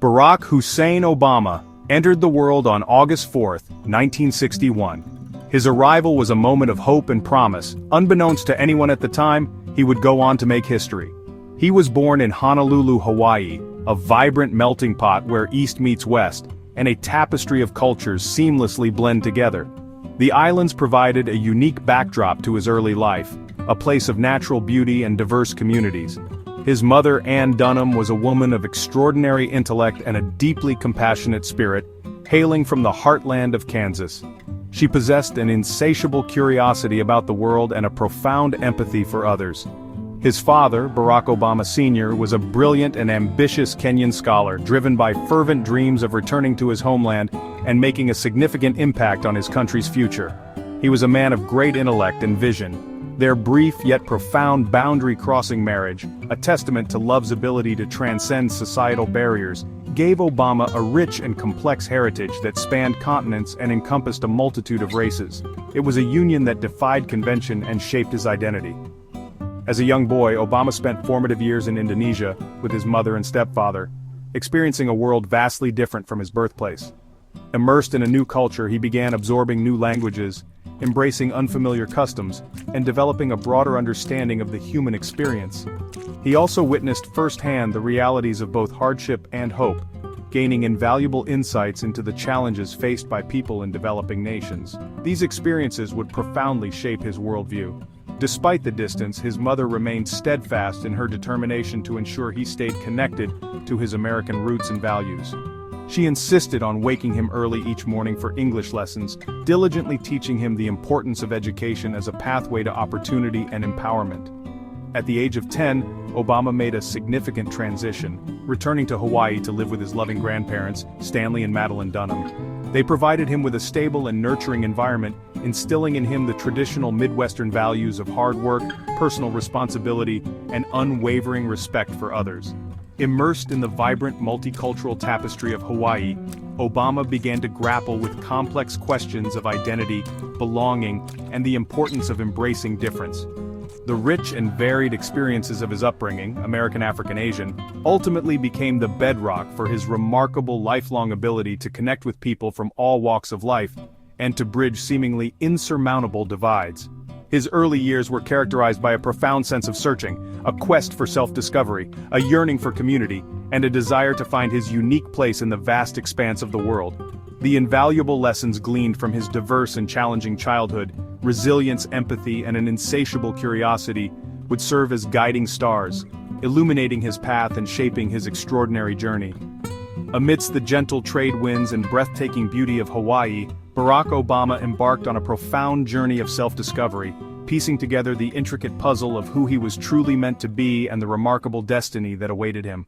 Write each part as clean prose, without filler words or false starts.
Barack Hussein Obama entered the world on August 4, 1961. His arrival was a moment of hope and promise. Unbeknownst to anyone at the time, he would go on to make history. He was born in Honolulu, Hawaii, a vibrant melting pot where East meets West, and a tapestry of cultures seamlessly blend together. The islands provided a unique backdrop to his early life, a place of natural beauty and diverse communities. His mother, Ann Dunham, was a woman of extraordinary intellect and a deeply compassionate spirit, hailing from the heartland of Kansas. She possessed an insatiable curiosity about the world and a profound empathy for others. His father, Barack Obama Sr., was a brilliant and ambitious Kenyan scholar, driven by fervent dreams of returning to his homeland and making a significant impact on his country's future. He was a man of great intellect and vision. Their brief yet profound boundary-crossing marriage, a testament to love's ability to transcend societal barriers, gave Obama a rich and complex heritage that spanned continents and encompassed a multitude of races. It was a union that defied convention and shaped his identity. As a young boy, Obama spent formative years in Indonesia with his mother and stepfather, experiencing a world vastly different from his birthplace. Immersed in a new culture, he began absorbing new languages, embracing unfamiliar customs, and developing a broader understanding of the human experience. He also witnessed firsthand the realities of both hardship and hope, gaining invaluable insights into the challenges faced by people in developing nations. These experiences would profoundly shape his worldview. Despite the distance, his mother remained steadfast in her determination to ensure he stayed connected to his American roots and values. She insisted on waking him early each morning for English lessons, diligently teaching him the importance of education as a pathway to opportunity and empowerment. At the age of 10, Obama made a significant transition, returning to Hawaii to live with his loving grandparents, Stanley and Madeline Dunham. They provided him with a stable and nurturing environment, instilling in him the traditional Midwestern values of hard work, personal responsibility, and unwavering respect for others. Immersed in the vibrant multicultural tapestry of Hawaii, Obama began to grapple with complex questions of identity, belonging, and the importance of embracing difference. The rich and varied experiences of his upbringing, American African Asian, ultimately became the bedrock for his remarkable lifelong ability to connect with people from all walks of life, and to bridge seemingly insurmountable divides. His early years were characterized by a profound sense of searching, a quest for self-discovery, a yearning for community, and a desire to find his unique place in the vast expanse of the world. The invaluable lessons gleaned from his diverse and challenging childhood, resilience, empathy, and an insatiable curiosity, would serve as guiding stars, illuminating his path and shaping his extraordinary journey. Amidst the gentle trade winds and breathtaking beauty of Hawaii, Barack Obama embarked on a profound journey of self-discovery, piecing together the intricate puzzle of who he was truly meant to be and the remarkable destiny that awaited him.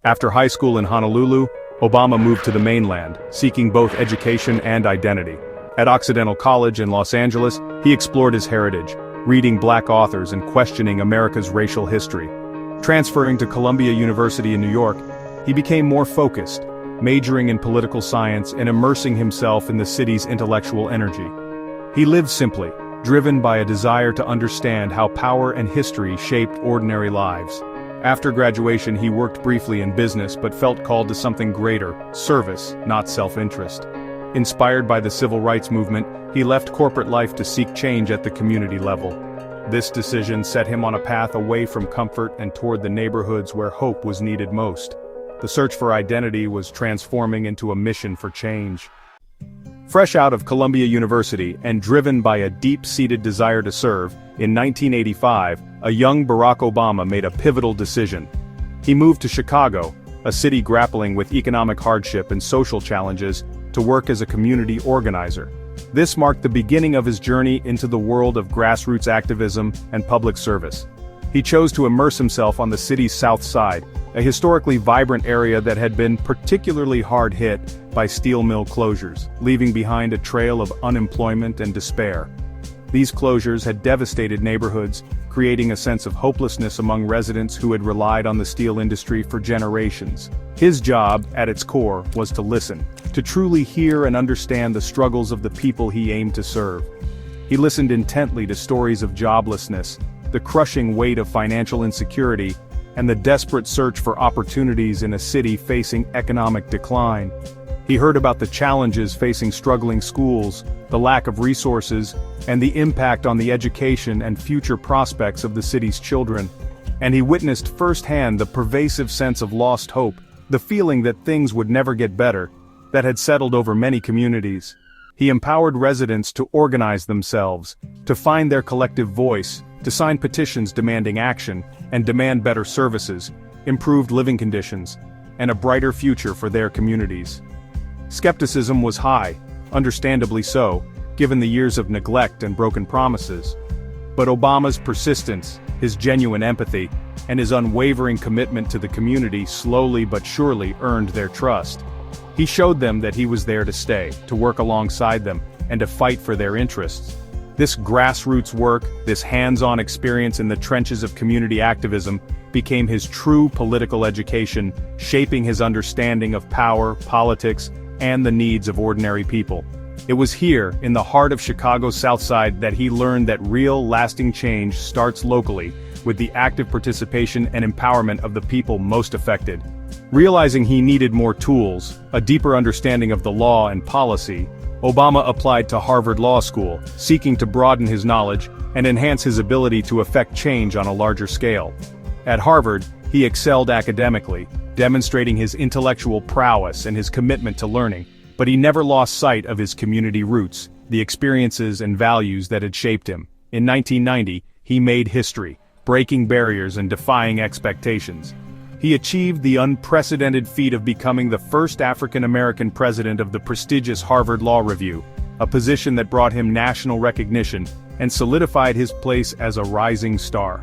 After high school in Honolulu, Obama moved to the mainland, seeking both education and identity. At Occidental College in Los Angeles, he explored his heritage, reading Black authors and questioning America's racial history. Transferring to Columbia University in New York, he became more focused, majoring in political science and immersing himself in the city's intellectual energy. He lived simply, driven by a desire to understand how power and history shaped ordinary lives. After graduation, he worked briefly in business but felt called to something greater, service, not self-interest. Inspired by the civil rights movement, he left corporate life to seek change at the community level. This decision set him on a path away from comfort and toward the neighborhoods where hope was needed most. The search for identity was transforming into a mission for change. Fresh out of Columbia University and driven by a deep-seated desire to serve, in 1985, a young Barack Obama made a pivotal decision. He moved to Chicago, a city grappling with economic hardship and social challenges, to work as a community organizer. This marked the beginning of his journey into the world of grassroots activism and public service. He chose to immerse himself on the city's south side, a historically vibrant area that had been particularly hard hit by steel mill closures, leaving behind a trail of unemployment and despair. These closures had devastated neighborhoods, creating a sense of hopelessness among residents who had relied on the steel industry for generations. His job, at its core, was to listen, to truly hear and understand the struggles of the people he aimed to serve. He listened intently to stories of joblessness, the crushing weight of financial insecurity, and the desperate search for opportunities in a city facing economic decline. He heard about the challenges facing struggling schools, the lack of resources, and the impact on the education and future prospects of the city's children. And he witnessed firsthand the pervasive sense of lost hope, the feeling that things would never get better, that had settled over many communities. He empowered residents to organize themselves, to find their collective voice, to sign petitions demanding action, and demand better services, improved living conditions, and a brighter future for their communities. Skepticism was high, understandably so, given the years of neglect and broken promises. But Obama's persistence, his genuine empathy, and his unwavering commitment to the community slowly but surely earned their trust. He showed them that he was there to stay, to work alongside them, and to fight for their interests. This grassroots work, this hands-on experience in the trenches of community activism, became his true political education, shaping his understanding of power, politics, and the needs of ordinary people. It was here, in the heart of Chicago's South Side, that he learned that real, lasting change starts locally, with the active participation and empowerment of the people most affected. Realizing he needed more tools, a deeper understanding of the law and policy, Obama applied to Harvard Law School, seeking to broaden his knowledge and enhance his ability to effect change on a larger scale. At Harvard, he excelled academically, demonstrating his intellectual prowess and his commitment to learning, but he never lost sight of his community roots, the experiences and values that had shaped him. In 1990, he made history, breaking barriers and defying expectations. He achieved the unprecedented feat of becoming the first African-American president of the prestigious Harvard Law Review, a position that brought him national recognition and solidified his place as a rising star.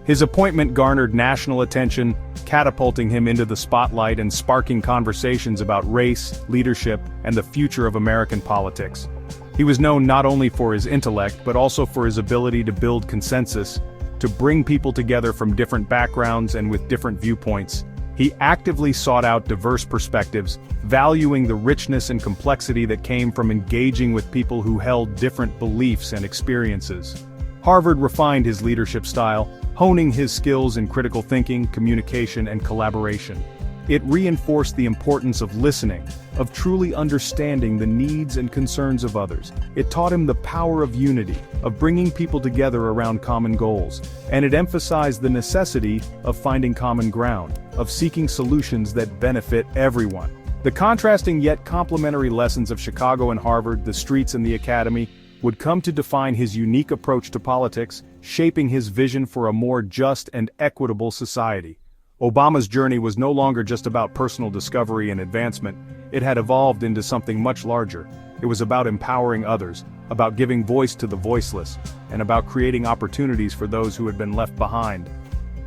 His appointment garnered national attention, catapulting him into the spotlight and sparking conversations about race, leadership, and the future of American politics. He was known not only for his intellect but also for his ability to build consensus, to bring people together from different backgrounds and with different viewpoints. He actively sought out diverse perspectives, valuing the richness and complexity that came from engaging with people who held different beliefs and experiences. Harvard refined his leadership style, honing his skills in critical thinking, communication, and collaboration. It reinforced the importance of listening, of truly understanding the needs and concerns of others. It taught him the power of unity, of bringing people together around common goals, and it emphasized the necessity of finding common ground, of seeking solutions that benefit everyone. The contrasting yet complementary lessons of Chicago and Harvard, the streets and the academy, would come to define his unique approach to politics, shaping his vision for a more just and equitable society. Obama's journey was no longer just about personal discovery and advancement. It had evolved into something much larger. It was about empowering others, about giving voice to the voiceless, and about creating opportunities for those who had been left behind.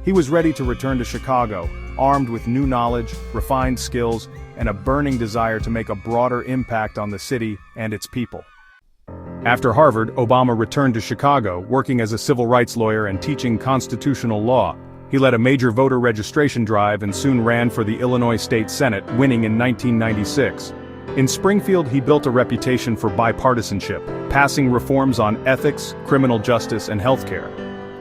He was ready to return to Chicago, armed with new knowledge, refined skills, and a burning desire to make a broader impact on the city and its people. After Harvard, Obama returned to Chicago, working as a civil rights lawyer and teaching constitutional law. He led a major voter registration drive and soon ran for the Illinois State Senate, winning in 1996. In Springfield, he built a reputation for bipartisanship, passing reforms on ethics, criminal justice, and healthcare.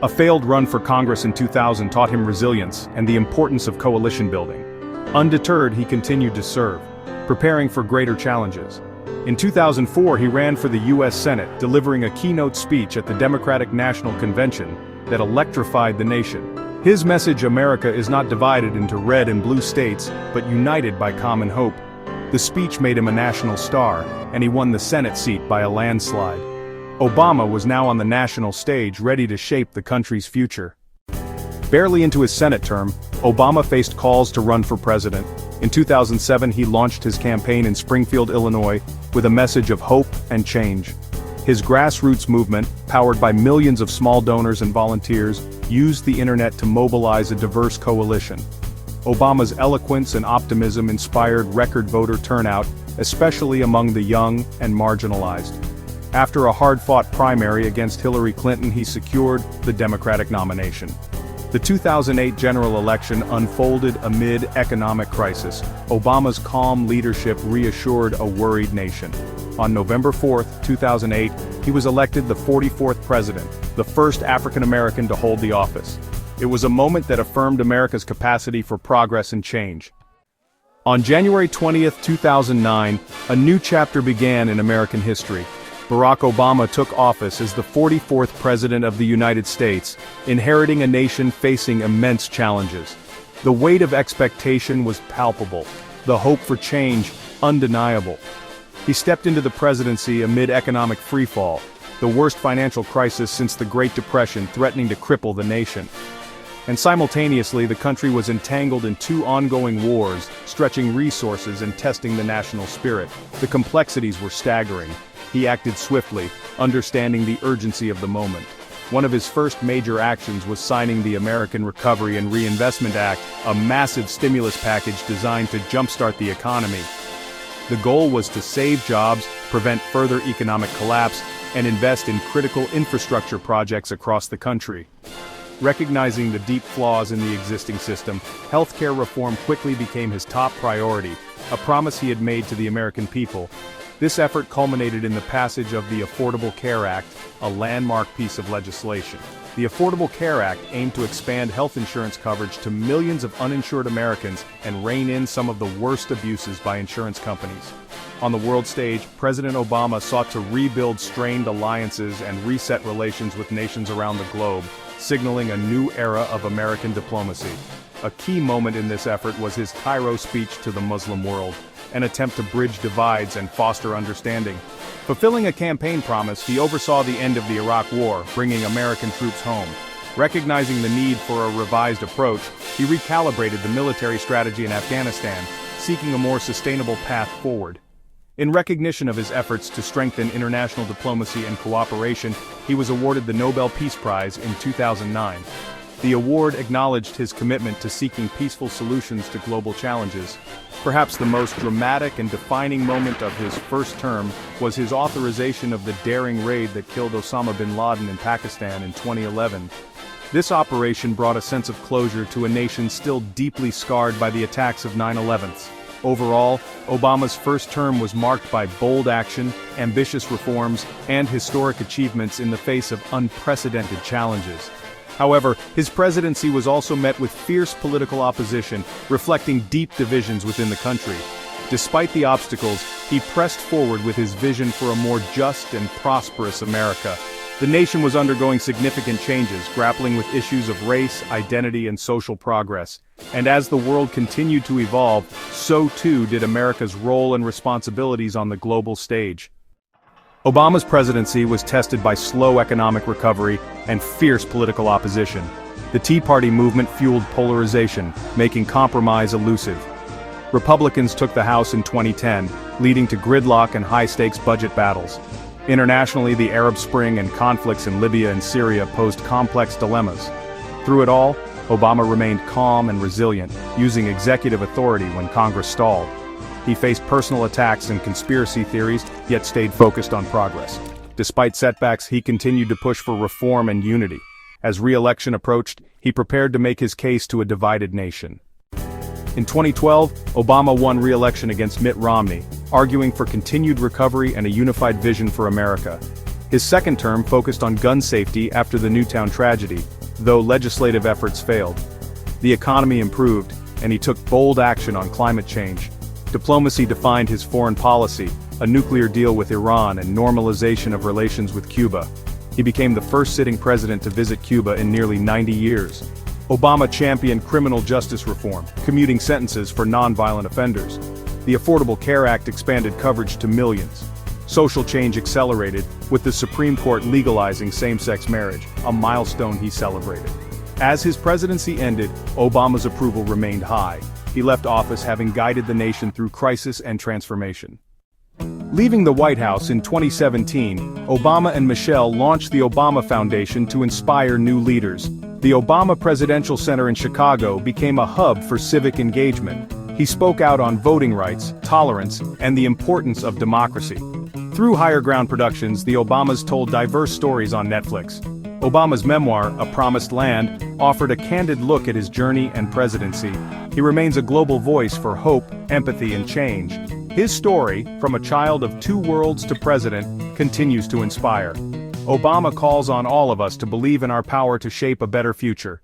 A failed run for Congress in 2000 taught him resilience and the importance of coalition building. Undeterred, he continued to serve, preparing for greater challenges. In 2004, he ran for the U.S. Senate, delivering a keynote speech at the Democratic National Convention that electrified the nation. His message, "America is not divided into red and blue states, but united by common hope." The speech made him a national star, and he won the Senate seat by a landslide. Obama was now on the national stage, ready to shape the country's future. Barely into his Senate term, Obama faced calls to run for president. In 2007, he launched his campaign in Springfield, Illinois, with a message of hope and change. His grassroots movement, powered by millions of small donors and volunteers, used the internet to mobilize a diverse coalition. Obama's eloquence and optimism inspired record voter turnout, especially among the young and marginalized. After a hard-fought primary against Hillary Clinton, he secured the Democratic nomination. The 2008 general election unfolded amid economic crisis. Obama's calm leadership reassured a worried nation. On November 4, 2008, he was elected the 44th president, the first African American to hold the office. It was a moment that affirmed America's capacity for progress and change. On January 20, 2009, a new chapter began in American history. Barack Obama took office as the 44th President of the United States, inheriting a nation facing immense challenges. The weight of expectation was palpable, the hope for change undeniable. He stepped into the presidency amid economic freefall, the worst financial crisis since the Great Depression threatening to cripple the nation. And simultaneously, the country was entangled in two ongoing wars, stretching resources and testing the national spirit. The complexities were staggering. He acted swiftly, understanding the urgency of the moment. One of his first major actions was signing the American Recovery and Reinvestment Act, a massive stimulus package designed to jumpstart the economy. The goal was to save jobs, prevent further economic collapse, and invest in critical infrastructure projects across the country. Recognizing the deep flaws in the existing system, healthcare reform quickly became his top priority, a promise he had made to the American people. This effort culminated in the passage of the Affordable Care Act, a landmark piece of legislation. The Affordable Care Act aimed to expand health insurance coverage to millions of uninsured Americans and rein in some of the worst abuses by insurance companies. On the world stage, President Obama sought to rebuild strained alliances and reset relations with nations around the globe, signaling a new era of American diplomacy. A key moment in this effort was his Cairo speech to the Muslim world, an attempt to bridge divides and foster understanding. Fulfilling a campaign promise, he oversaw the end of the Iraq War, bringing American troops home. Recognizing the need for a revised approach, he recalibrated the military strategy in Afghanistan, seeking a more sustainable path forward. In recognition of his efforts to strengthen international diplomacy and cooperation, he was awarded the Nobel Peace Prize in 2009. The award acknowledged his commitment to seeking peaceful solutions to global challenges. Perhaps the most dramatic and defining moment of his first term was his authorization of the daring raid that killed Osama bin Laden in Pakistan in 2011. This operation brought a sense of closure to a nation still deeply scarred by the attacks of 9/11. Overall, Obama's first term was marked by bold action, ambitious reforms, and historic achievements in the face of unprecedented challenges. However, his presidency was also met with fierce political opposition, reflecting deep divisions within the country. Despite the obstacles, he pressed forward with his vision for a more just and prosperous America. The nation was undergoing significant changes, grappling with issues of race, identity, and social progress. And as the world continued to evolve, so too did America's role and responsibilities on the global stage. Obama's presidency was tested by slow economic recovery and fierce political opposition. The Tea Party movement fueled polarization, making compromise elusive. Republicans took the House in 2010, leading to gridlock and high-stakes budget battles. Internationally, the Arab Spring and conflicts in Libya and Syria posed complex dilemmas. Through it all, Obama remained calm and resilient, using executive authority when Congress stalled. He faced personal attacks and conspiracy theories, yet stayed focused on progress. Despite setbacks, he continued to push for reform and unity. As re-election approached, he prepared to make his case to a divided nation. In 2012, Obama won re-election against Mitt Romney, arguing for continued recovery and a unified vision for America. His second term focused on gun safety after the Newtown tragedy, though legislative efforts failed. The economy improved, and he took bold action on climate change. Diplomacy defined his foreign policy, a nuclear deal with Iran and normalization of relations with Cuba. He became the first sitting president to visit Cuba in nearly 90 years. Obama championed criminal justice reform, commuting sentences for nonviolent offenders. The Affordable Care Act expanded coverage to millions. Social change accelerated, with the Supreme Court legalizing same-sex marriage, a milestone he celebrated. As his presidency ended, Obama's approval remained high. He left office having guided the nation through crisis and transformation. Leaving the White House in 2017, Obama and Michelle launched the Obama Foundation to inspire new leaders. The Obama Presidential Center in Chicago became a hub for civic engagement. He spoke out on voting rights, tolerance, and the importance of democracy. Through Higher Ground Productions, the Obamas told diverse stories on Netflix. Obama's memoir, A Promised Land, offered a candid look at his journey and presidency. He remains a global voice for hope, empathy, and change. His story, from a child of two worlds to president, continues to inspire. Obama calls on all of us to believe in our power to shape a better future.